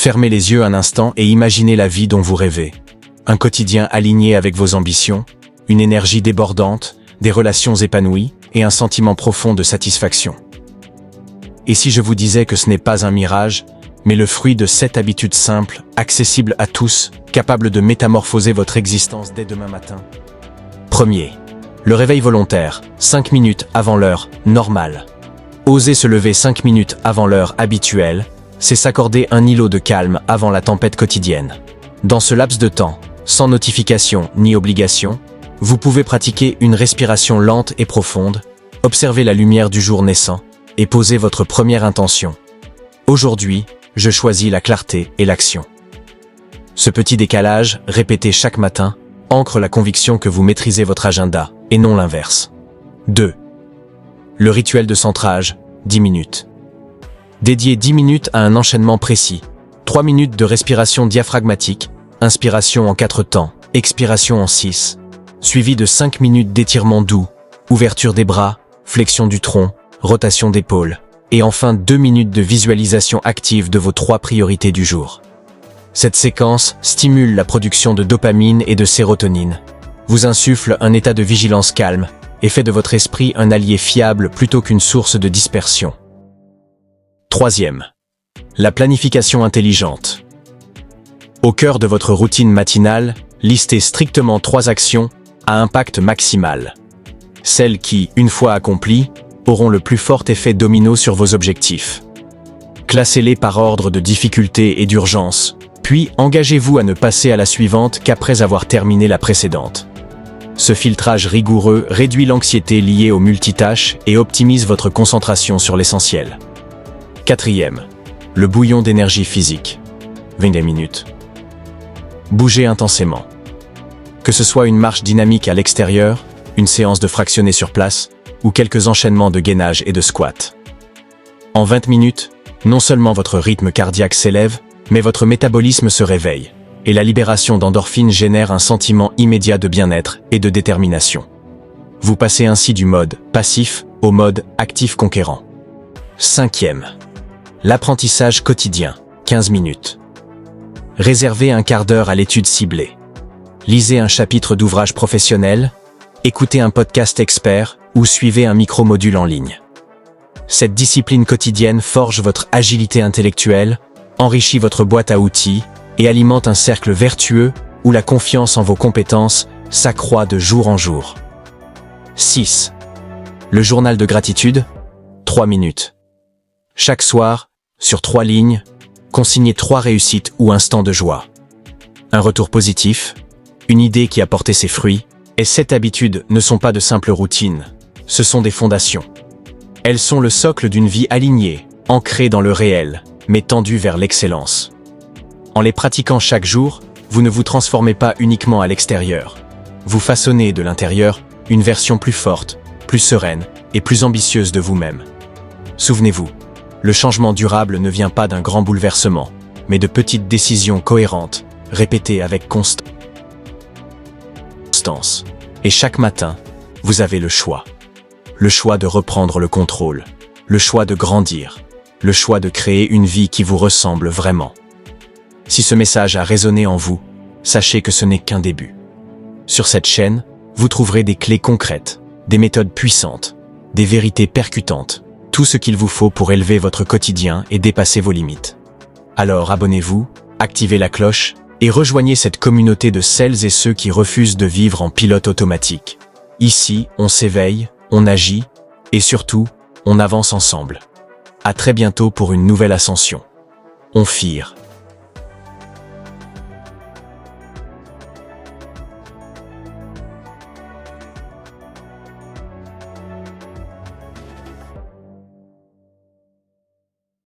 Fermez les yeux un instant et imaginez la vie dont vous rêvez. Un quotidien aligné avec vos ambitions, une énergie débordante, des relations épanouies et un sentiment profond de satisfaction. Et si je vous disais que ce n'est pas un mirage, mais le fruit de 7 habitudes simples, accessibles à tous, capables de métamorphoser votre existence dès demain matin? Premier, le réveil volontaire, 5 minutes avant l'heure normale. Oser se lever 5 minutes avant l'heure habituelle, c'est s'accorder un îlot de calme avant la tempête quotidienne. Dans ce laps de temps, sans notification ni obligation, vous pouvez pratiquer une respiration lente et profonde, observer la lumière du jour naissant et poser votre première intention. Aujourd'hui, je choisis la clarté et l'action. Ce petit décalage, répété chaque matin, ancre la conviction que vous maîtrisez votre agenda, et non l'inverse. 2. Le rituel de centrage, 10 minutes. Dédiez 10 minutes à un enchaînement précis. 3 minutes de respiration diaphragmatique, inspiration en 4 temps, expiration en 6, suivi de 5 minutes d'étirement doux, ouverture des bras, flexion du tronc, rotation d'épaules, et enfin 2 minutes de visualisation active de vos 3 priorités du jour. Cette séquence stimule la production de dopamine et de sérotonine, vous insuffle un état de vigilance calme et fait de votre esprit un allié fiable plutôt qu'une source de dispersion. Troisième, la planification intelligente. Au cœur de votre routine matinale, listez strictement 3 actions à impact maximal. Celles qui, une fois accomplies, auront le plus fort effet domino sur vos objectifs. Classez-les par ordre de difficulté et d'urgence, puis engagez-vous à ne passer à la suivante qu'après avoir terminé la précédente. Ce filtrage rigoureux réduit l'anxiété liée aux multitâches et optimise votre concentration sur l'essentiel. Quatrième, le bouillon d'énergie physique. 20 minutes. Bougez intensément. Que ce soit une marche dynamique à l'extérieur, une séance de fractionnés sur place, ou quelques enchaînements de gainage et de squat. En 20 minutes, non seulement votre rythme cardiaque s'élève, mais votre métabolisme se réveille, et la libération d'endorphines génère un sentiment immédiat de bien-être et de détermination. Vous passez ainsi du mode passif au mode actif conquérant. Cinquième, l'apprentissage quotidien, 15 minutes. Réservez un quart d'heure à l'étude ciblée. Lisez un chapitre d'ouvrage professionnel, écoutez un podcast expert ou suivez un micro-module en ligne. Cette discipline quotidienne forge votre agilité intellectuelle, enrichit votre boîte à outils et alimente un cercle vertueux où la confiance en vos compétences s'accroît de jour en jour. 6. Le journal de gratitude, 3 minutes. Chaque soir, sur 3 lignes, consignez 3 réussites ou instants de joie. Un retour positif, une idée qui a porté ses fruits, et cette habitude ne sont pas de simples routines, ce sont des fondations. Elles sont le socle d'une vie alignée, ancrée dans le réel, mais tendue vers l'excellence. En les pratiquant chaque jour, vous ne vous transformez pas uniquement à l'extérieur. Vous façonnez de l'intérieur une version plus forte, plus sereine et plus ambitieuse de vous-même. Souvenez-vous, le changement durable ne vient pas d'un grand bouleversement, mais de petites décisions cohérentes, répétées avec constance. Et chaque matin, vous avez le choix. Le choix de reprendre le contrôle, le choix de grandir, le choix de créer une vie qui vous ressemble vraiment. Si ce message a résonné en vous, sachez que ce n'est qu'un début. Sur cette chaîne, vous trouverez des clés concrètes, des méthodes puissantes, des vérités percutantes, tout ce qu'il vous faut pour élever votre quotidien et dépasser vos limites. Alors abonnez-vous, activez la cloche et rejoignez cette communauté de celles et ceux qui refusent de vivre en pilote automatique. Ici, on s'éveille, on agit et surtout, on avance ensemble. À très bientôt pour une nouvelle ascension. On fire.